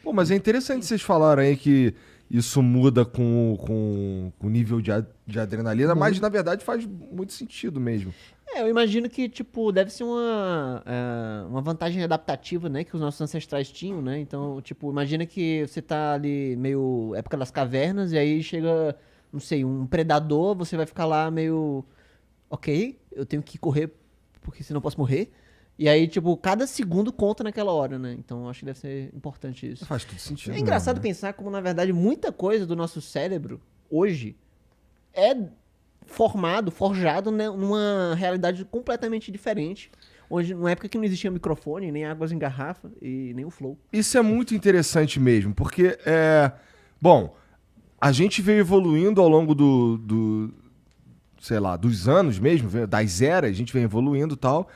Pô, mas é interessante vocês falarem aí que isso muda com o nível de adrenalina, mas na verdade faz muito sentido mesmo. Eu imagino que, tipo, deve ser uma vantagem adaptativa, né? Que os nossos ancestrais tinham, né? Então, tipo, imagina que você tá ali meio época das cavernas e aí chega, não sei, um predador, você vai ficar lá meio... Ok, eu tenho que correr porque senão eu posso morrer. E aí, tipo, cada segundo conta naquela hora, né? Então, acho que deve ser importante isso. Faz tudo sentido. É engraçado mesmo, né? pensar como, na verdade, muita coisa do nosso cérebro, hoje, é forjado, né, numa realidade completamente diferente. Hoje, numa época que não existia microfone, nem águas em garrafa e nem o flow. Isso é muito interessante mesmo, porque, bom, a gente veio evoluindo ao longo sei lá, dos anos mesmo, das eras, a gente vem evoluindo e tal,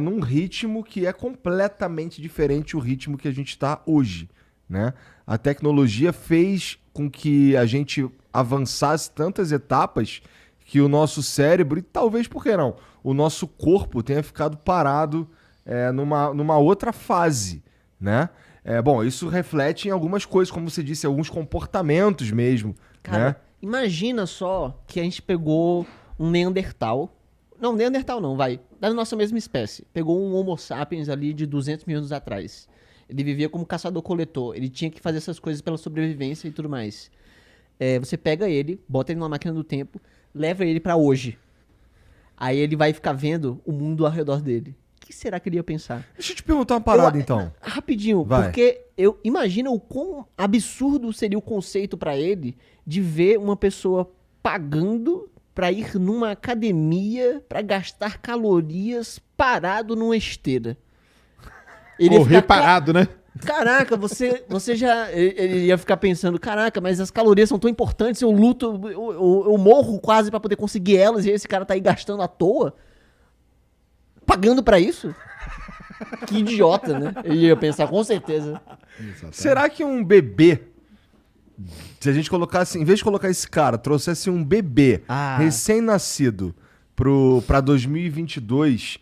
num ritmo que é completamente diferente do ritmo que a gente está hoje, né? A tecnologia fez com que a gente avançasse tantas etapas que o nosso cérebro, e talvez, por que não, o nosso corpo tenha ficado parado numa outra fase, né? Bom, isso reflete em algumas coisas, como você disse, alguns comportamentos mesmo, Cara, né? imagina só que a gente pegou um Neandertal. Não, Neandertal não, vai. Da nossa mesma espécie. Pegou um Homo sapiens ali de 200 mil anos atrás. Ele vivia como caçador-coletor. Ele tinha que fazer essas coisas pela sobrevivência e tudo mais. Você pega ele, bota ele numa máquina do tempo, leva ele pra hoje. Aí ele vai ficar vendo o mundo ao redor dele. O que será que ele ia pensar? Deixa eu te perguntar uma parada, então. Rapidinho, Vai. porque eu imagino o quão absurdo seria o conceito pra ele de ver uma pessoa pagando pra ir numa academia pra gastar calorias parado numa esteira. Ele ia Correr ficar, parado, né? Caraca, você já. Ele ia ficar pensando, caraca, mas as calorias são tão importantes, eu luto, eu morro quase pra poder conseguir elas, e esse cara tá aí gastando à toa? Pagando pra isso? Que idiota, né? Ele ia pensar, com certeza. Será que um bebê, se a gente colocasse, em vez de colocar esse cara, trouxesse um bebê recém-nascido pra 2022,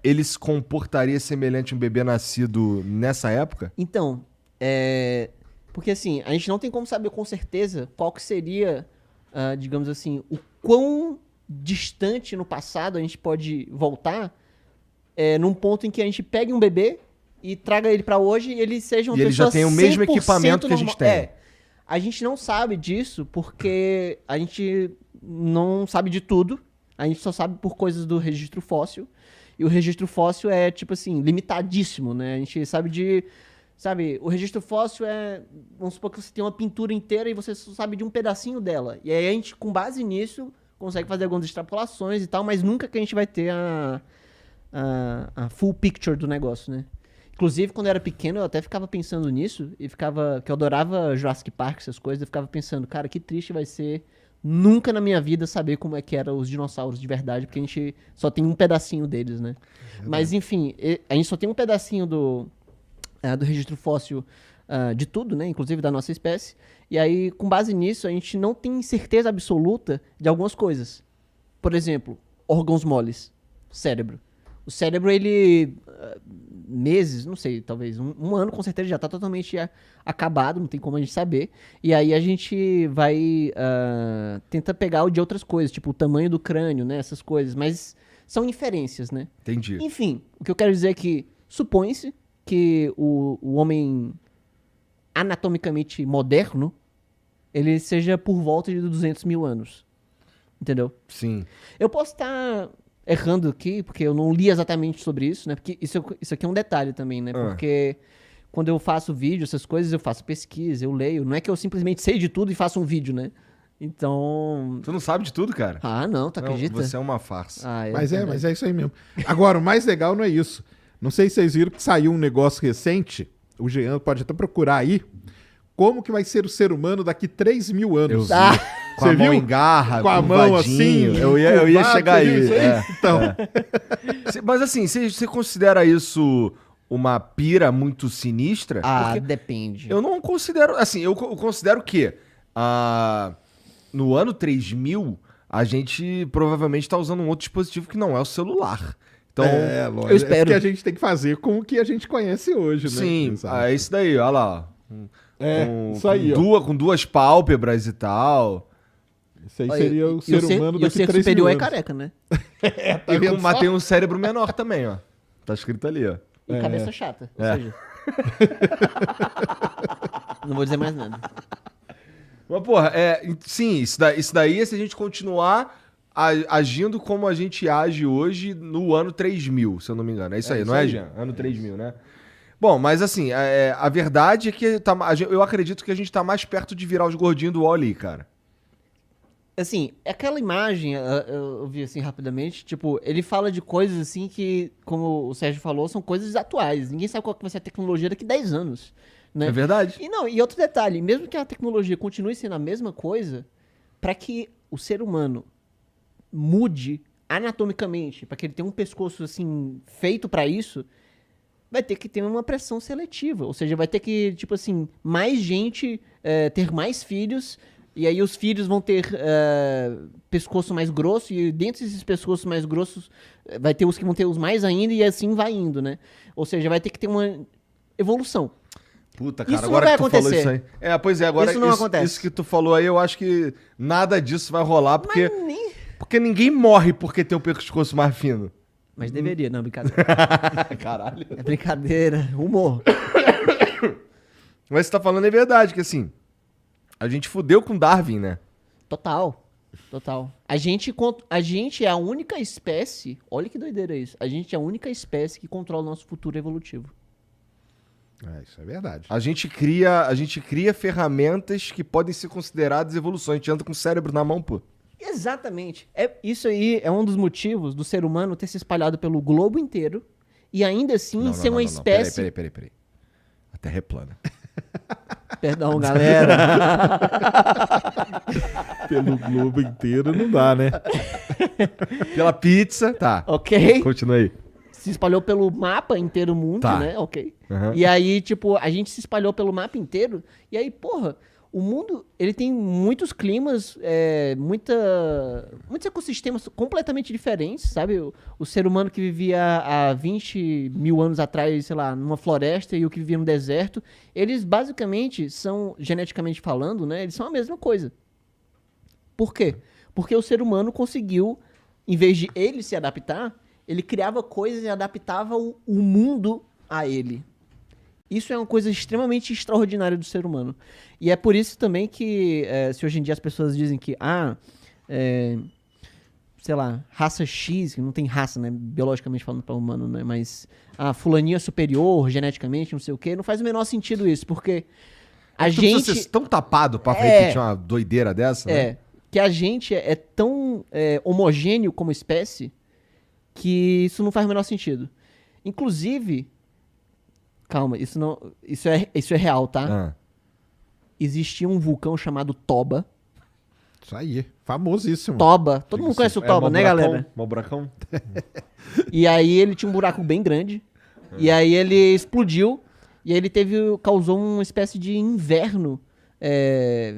ele se comportaria semelhante a um bebê nascido nessa época? Então, porque assim, a gente não tem como saber com certeza qual que seria, digamos assim, o quão distante no passado a gente pode voltar num ponto em que a gente pegue um bebê e traga ele pra hoje e ele seja uma E ele pessoa já tem o mesmo 100% equipamento que a gente normal. tem. A gente não sabe disso porque a gente não sabe de tudo. A gente só sabe por coisas do registro fóssil. E o registro fóssil é, tipo assim, limitadíssimo, né? A gente sabe de... Sabe, o registro fóssil vamos supor que você tem uma pintura inteira e você só sabe de um pedacinho dela. E aí a gente, com base nisso, consegue fazer algumas extrapolações e tal, mas nunca que a gente vai ter a full picture do negócio, né? Inclusive, quando eu era pequeno, eu até ficava pensando nisso, que eu adorava Jurassic Park, essas coisas, eu ficava pensando, cara, que triste vai ser nunca na minha vida saber como é que eram os dinossauros de verdade, porque a gente só tem um pedacinho deles, né? Mas, enfim, a gente só tem um pedacinho do registro fóssil de tudo, né? Inclusive da nossa espécie. E aí, com base nisso, a gente não tem certeza absoluta de algumas coisas. Por exemplo, órgãos moles, cérebro. O cérebro, ele, meses, não sei, talvez um ano, com certeza já tá totalmente acabado, não tem como a gente saber. E aí a gente vai tentar pegar o de outras coisas, tipo o tamanho do crânio, né, essas coisas, mas são inferências, né? Entendi. Enfim, o que eu quero dizer é que supõe-se que o homem anatomicamente moderno, ele seja por volta de 200 mil anos. Entendeu? Sim. Eu posso estar errando aqui, porque eu não li exatamente sobre isso, né? Porque isso aqui é um detalhe também, né? Porque quando eu faço vídeo, essas coisas, eu faço pesquisa, eu leio. Não é que eu simplesmente sei de tudo e faço um vídeo, né? Então... Tu não sabe de tudo, cara? Ah, não, tu acredita? Você é uma farsa. Mas é isso aí mesmo. Agora, o mais legal não é isso. Não sei se vocês viram que saiu um negócio recente, o Jean pode até procurar aí, como que vai ser o ser humano daqui 3 mil anos. Eu vi. Com a mão em garra, com a mão assim. Eu ia chegar aí. Então. Mas assim, você considera isso uma pira muito sinistra? Porque depende. Eu não considero... Assim, eu considero que no ano 3000, a gente provavelmente está usando um outro dispositivo que não é o celular. Então, lógico. eu espero. É que a gente tem que fazer com o que a gente conhece hoje, né? sim, Exato. é isso daí, olha lá. Isso aí, ó. Com duas pálpebras e tal. Isso aí Olha, seria o ser humano e o daqui ser 3 superior mil é anos. careca, né? Tá vendo Mas só? tem um cérebro menor também, ó. Tá escrito ali, ó. E cabeça chata. Ou É. seja. Não vou dizer mais nada. Mas, porra, sim, isso daí é se a gente continuar agindo como a gente age hoje no ano 3000, se eu não me engano. É isso aí, não é, Jean? Ano 3000, né? Bom, mas assim, a verdade é que eu acredito que a gente tá mais perto de virar os gordinhos do Wall-E, cara. Assim, aquela imagem, eu vi assim rapidamente, tipo, ele fala de coisas assim que, como o Sérgio falou, são coisas atuais. Ninguém sabe qual que vai ser a tecnologia daqui a 10 anos, né? É verdade? E outro detalhe, mesmo que a tecnologia continue sendo a mesma coisa, para que o ser humano mude anatomicamente, para que ele tenha um pescoço assim feito para isso, vai ter que ter uma pressão seletiva, ou seja, vai ter que, tipo assim, mais gente ter mais filhos. E aí os filhos vão ter pescoço mais grosso, e dentro desses pescoços mais grossos vai ter os que vão ter os mais ainda, e assim vai indo, né? Ou seja, vai ter que ter uma evolução. Puta, cara, Isso agora não vai que tu falou acontecer. isso aí. Pois é, agora Isso não acontece. isso que tu falou aí, eu acho que nada disso vai rolar, porque, Mas nem... porque ninguém morre porque tem o pescoço mais fino. Mas deveria, não, brincadeira. Caralho. É brincadeira, humor. Mas você tá falando é verdade, que assim, a gente fudeu com Darwin, né? Total. A gente é a única espécie, olha que doideira isso, a gente é a única espécie que controla o nosso futuro evolutivo. Isso é verdade. A gente cria ferramentas que podem ser consideradas evoluções. A gente anda com o cérebro na mão, pô. Exatamente. Isso aí é um dos motivos do ser humano ter se espalhado pelo globo inteiro e ainda assim ser uma espécie... Peraí. A Terra é plana. Perdão, galera. Pelo globo inteiro não dá, né? Pela pizza, tá. Ok? Continua aí. Se espalhou pelo mapa inteiro mundo, Tá. né? Ok. Uhum. E aí, tipo, a gente se espalhou pelo mapa inteiro. E aí, porra, o mundo, ele tem muitos climas, muitos ecossistemas completamente diferentes, sabe? O ser humano que vivia há 20 mil anos atrás, sei lá, numa floresta e o que vivia no deserto, eles basicamente são, geneticamente falando, né? Eles são a mesma coisa. Por quê? Porque o ser humano conseguiu, em vez de ele se adaptar, ele criava coisas e adaptava o mundo a ele. Isso é uma coisa extremamente extraordinária do ser humano. E é por isso também que, se hoje em dia as pessoas dizem que, sei lá, raça X, que não tem raça, né, biologicamente falando para o humano, né, mas fulaninho é superior, geneticamente, não sei o quê, não faz o menor sentido isso, porque a Tu precisa gente... ser tão tapado pra repetir uma doideira dessa, né? que a gente é tão homogêneo como espécie que isso não faz o menor sentido. Inclusive... Calma, isso é real, tá? Existia um vulcão chamado Toba. Isso aí, famosíssimo. Toba. Todo mundo conhece o Toba, né, galera? Mau buracão? E aí ele tinha um buraco bem grande. E aí ele explodiu. E aí ele causou uma espécie de inverno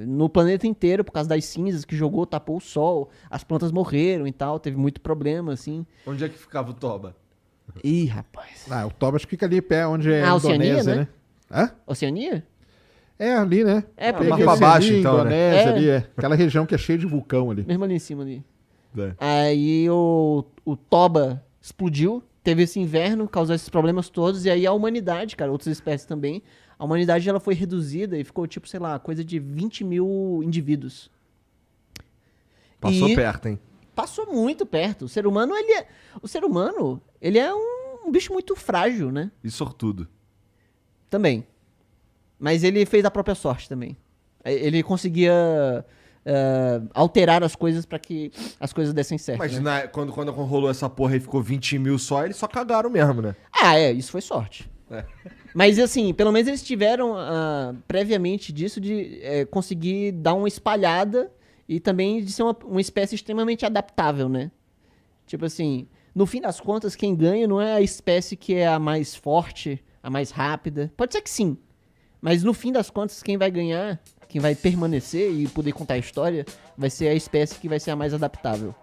no planeta inteiro por causa das cinzas que jogou, tapou o sol. As plantas morreram e tal. Teve muito problema, assim. Onde é que ficava o Toba? Ih, rapaz. O Toba acho que fica ali pé onde é a Oceania, Indonésia, né? Hã? Oceania? É ali, né? É, mais porque pra baixo, então, né? Indonésia ali, aquela região que é cheia de vulcão ali. mesmo ali em cima ali. É. Aí o Toba explodiu, teve esse inverno, causou esses problemas todos, e aí a humanidade, cara, outras espécies também, a humanidade ela foi reduzida e ficou tipo, sei lá, coisa de 20 mil indivíduos. Passou perto, hein? Passou muito perto. O ser humano, ele é um bicho muito frágil, né? E sortudo. Também. Mas ele fez a própria sorte também. Ele conseguia alterar as coisas pra que as coisas dessem certo. Mas né? quando rolou essa porra e ficou 20 mil só, eles só cagaram mesmo, né? Isso foi sorte. É. Mas assim, pelo menos eles tiveram previamente disso de conseguir dar uma espalhada e também de ser uma espécie extremamente adaptável, né? Tipo assim, no fim das contas, quem ganha não é a espécie que é a mais forte, a mais rápida. Pode ser que sim. Mas no fim das contas, quem vai ganhar, quem vai permanecer e poder contar a história, vai ser a espécie que vai ser a mais adaptável.